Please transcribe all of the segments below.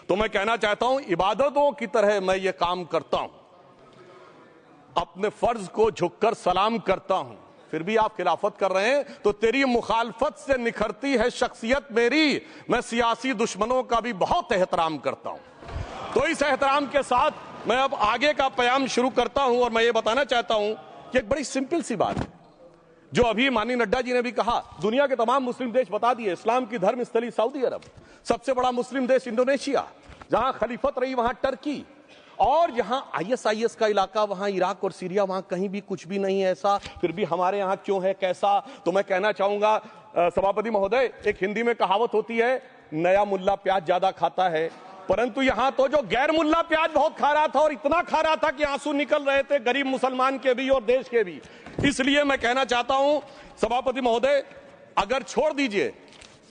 तो मैं कहना चाहता हूं, इबादतों की तरह मैं ये काम करता हूं, अपने फर्ज को झुककर सलाम करता हूं, फिर भी आप खिलाफत कर रहे हैं। तो तेरी मुखालफत से निखरती है शख्सियत मेरी, मैं सियासी दुश्मनों का भी बहुत एहतराम करता हूं। तो इस एहतराम के साथ मैं अब आगे का प्याम शुरू करता हूं और मैं ये बताना चाहता हूं कि एक बड़ी सिंपल सी बात है, जो अभी माननीय नड्डा जी ने भी कहा, दुनिया के तमाम मुस्लिम देश बता दिए, इस्लाम की धर्म स्थली सऊदी अरब, सबसे बड़ा मुस्लिम देश इंडोनेशिया, जहां खलीफत रही वहां टर्की, और यहां आईएसआईएस का इलाका, वहां इराक और सीरिया, वहां कहीं भी कुछ भी नहीं है ऐसा, फिर भी हमारे यहां क्यों है, कैसा। तो मैं कहना चाहूंगा सभापति महोदय, एक हिंदी में कहावत होती है, नया मुल्ला प्याज ज्यादा खाता है, परंतु यहां तो जो गैर मुल्ला प्याज बहुत खा रहा था, और इतना खा रहा था कि आंसू निकल रहे थे गरीब मुसलमान के भी और देश के भी। इसलिए मैं कहना चाहता हूं सभापति महोदय, अगर छोड़ दीजिए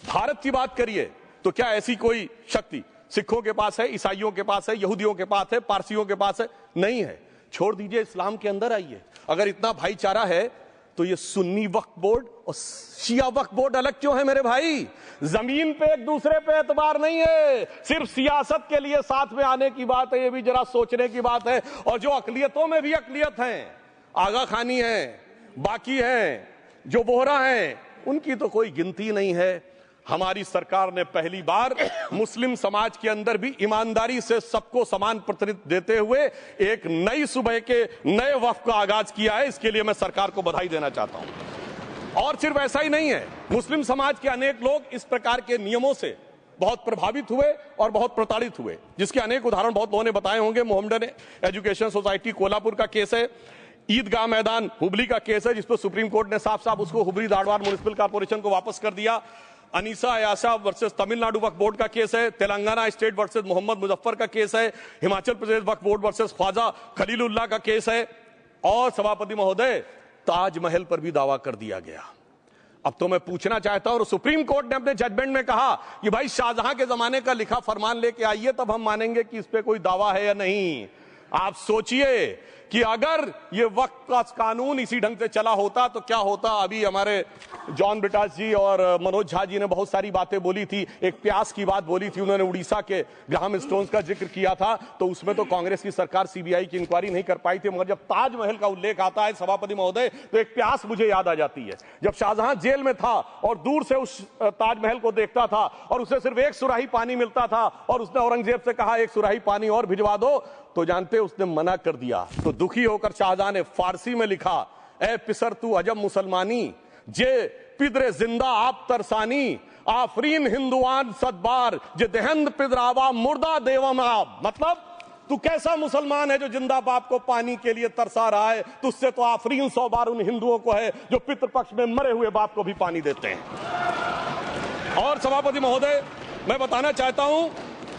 भारत की बात करिए, तो क्या ऐसी कोई शक्ति सिखों के पास है, ईसाइयों के पास है, यहूदियों के पास है, पारसियों के पास है? नहीं है। छोड़ दीजिए, इस्लाम के अंदर आइए। अगर इतना भाईचारा है तो ये सुन्नी वक्फ बोर्ड और शिया वक्फ बोर्ड अलग क्यों है मेरे भाई? जमीन पे एक दूसरे पे एतबार नहीं है, सिर्फ सियासत के लिए साथ में आने की बात है, ये भी जरा सोचने की बात है। और जो अकलियतों में भी अकलियत है, आगा खानी है, बाकी है, जो बोहरा है, उनकी तो कोई गिनती नहीं है। हमारी सरकार ने पहली बार मुस्लिम समाज के अंदर भी ईमानदारी से सबको समान प्रतिनिधित्व देते हुए एक नई सुबह के नए वक्फ का आगाज किया है। इसके लिए मैं सरकार को बधाई देना चाहता हूं। और सिर्फ ऐसा ही नहीं है, मुस्लिम समाज के अनेक लोग इस प्रकार के नियमों से बहुत प्रभावित हुए और बहुत प्रताड़ित हुए, जिसके अनेक उदाहरण बहुत लोगों ने बताए होंगे। मोहम्मडन एजुकेशन सोसाइटी कोल्हापुर का केस है, ईदगाह मैदान हुबली का केस है, जिसपर सुप्रीम कोर्ट ने साफ साफ उसको हुबली धारवाड़ म्युनिसिपल कॉर्पोरेशन को वापस कर दिया। अनीसा अयाशा वर्सेस तमिलनाडु वक्फ बोर्ड का केस है, तेलंगाना स्टेट वर्सेस मोहम्मद मुजफ्फर का केस है, हिमाचल प्रदेश वक्फ बोर्ड वर्सेस ख्वाजा खलीलुल्लाह का केस है, और सभापति महोदय ताजमहल पर भी दावा कर दिया गया। अब तो मैं पूछना चाहता हूं, और सुप्रीम कोर्ट ने अपने जजमेंट में कहा कि भाई शाहजहां के जमाने का लिखा फरमान लेके आइए, तब हम मानेंगे कि इस पे कोई दावा है या नहीं। आप सोचिए कि अगर ये वक्त का कानून इसी ढंग से चला होता तो क्या होता। अभी हमारे जॉन ब्रिटास जी और मनोज झा जी ने बहुत सारी बातें बोली थी, एक प्यास की बात बोली थी, उन्होंने उड़ीसा के ग्राहम स्टोन्स का जिक्र किया था, तो उसमें तो कांग्रेस की सरकार सीबीआई की इंक्वायरी नहीं कर पाई थी। मगर जब ताजमहल का उल्लेख आता है सभापति महोदय, तो एक प्यास मुझे याद आ जाती है। जब शाहजहां जेल में था और दूर से उस ताजमहल को देखता था और उसे सिर्फ एक सुराही पानी मिलता था, और उसने औरंगजेब से कहा एक सुराही पानी और भिजवा दो, तो जानते उसने मना कर दिया। तो दुखी होकर शाहजहां ने फारसी में लिखा, ए पिसर तू अजब मुसलमानी, जे पिदरे जिंदा आप तरसानी, आफरीन हिंदुआन सदबार, जे देहंद पिदरावा मुर्दा देवम आप। मतलब तू कैसा मुसलमान है जो जिंदा बाप को पानी के लिए तरसा रहा है? तुझसे तो आफरीन 100 बार उन हिंदुओं को है जो पितृपक्ष में मरे हुए बाप को भी पानी देते हैं। और सभापति महोदय, मैं बताना चाहता हूं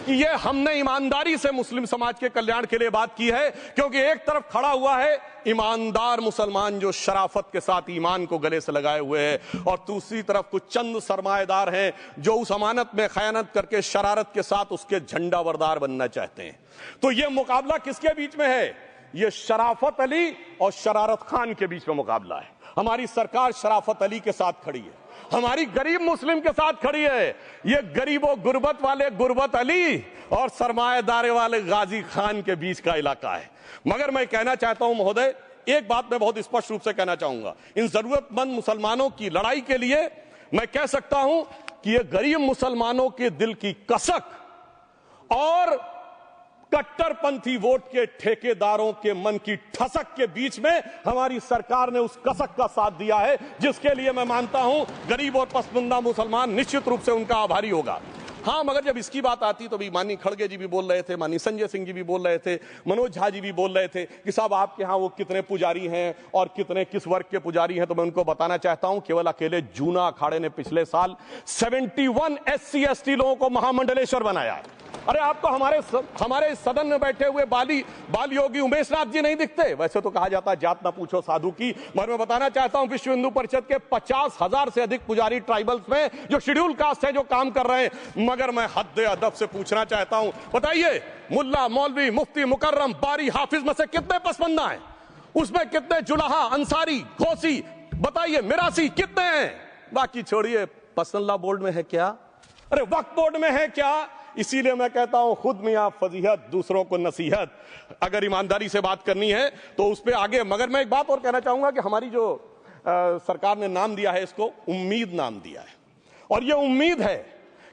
कि ये हमने ईमानदारी से मुस्लिम समाज के कल्याण के लिए बात की है, क्योंकि एक तरफ खड़ा हुआ है ईमानदार मुसलमान जो शराफत के साथ ईमान को गले से लगाए हुए हैं, और दूसरी तरफ कुछ चंद सरमाएदार हैं जो उस अमानत में खयानत करके शरारत के साथ उसके झंडा बरदार बनना चाहते हैं। तो ये मुकाबला किसके बीच में है? ये शराफत अली और शरारत खान के बीच में मुकाबला है। हमारी सरकार शराफत अली के साथ खड़ी है, हमारी गरीब मुस्लिम के साथ खड़ी है। ये गरीबों गुर्बत वाले गुर्बत अली और सरमाएदारे वाले गाजी खान के बीच का इलाका है। मगर मैं कहना चाहता हूं महोदय, एक बात मैं बहुत स्पष्ट रूप से कहना चाहूंगा, इन जरूरतमंद मुसलमानों की लड़ाई के लिए मैं कह सकता हूं कि ये गरीब मुसलमानों के दिल की कसक और कट्टरपंथी वोट के ठेकेदारों के मन की ठसक के बीच में हमारी सरकार ने उस कसक का साथ दिया है, जिसके लिए मैं मानता हूं गरीब और पसमानदा मुसलमान निश्चित रूप से उनका आभारी होगा। हाँ, मगर जब इसकी बात आती तो भी माननीय खड़गे जी भी बोल रहे थे, माननीय संजय सिंह जी भी बोल रहे थे, मनोज झा जी भी बोल रहे थे कि साहब आपके यहाँ वो कितने पुजारी हैं और कितने किस वर्ग के पुजारी हैं। तो मैं उनको बताना चाहता हूं, केवल अकेले जूना अखाड़े ने पिछले साल 71 SC ST लोगों को महामंडलेश्वर बनाया। अरे आपको हमारे सदन में बैठे हुए बाल योगी उमेश नाथ जी नहीं दिखते? वैसे तो कहा जाता है जात ना पूछो साधु की, मगर मैं बताना चाहता हूं विश्व हिंदू परिषद के 50,000 से अधिक पुजारी ट्राइबल्स में जो शेड्यूल कास्ट है जो काम कर रहे हैं। मगर मैं हद अदब से पूछना चाहता हूं, बताइए मुल्ला मौलवी मुफ्ती मुकर्रम बारी हाफिज में से कितने पसमंदा हैं? उसमें कितने जुलाहा अंसारी घोसी बताइए मिरासी कितने हैं? बाकी छोड़िए, पसंदला बोर्ड में है क्या? अरे वक्फ बोर्ड में है क्या? इसीलिए मैं कहता हूं खुद मियां फजीहत दूसरों को नसीहत। अगर ईमानदारी से बात करनी है तो उस पर आगे। मगर मैं एक बात और कहना चाहूंगा कि हमारी जो सरकार ने नाम दिया है, इसको उम्मीद नाम दिया है, और ये उम्मीद है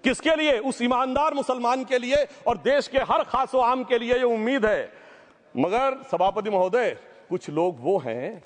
किसके लिए? उस ईमानदार मुसलमान के लिए और देश के हर खास व आम के लिए ये उम्मीद है। मगर सभापति महोदय, कुछ लोग वो हैं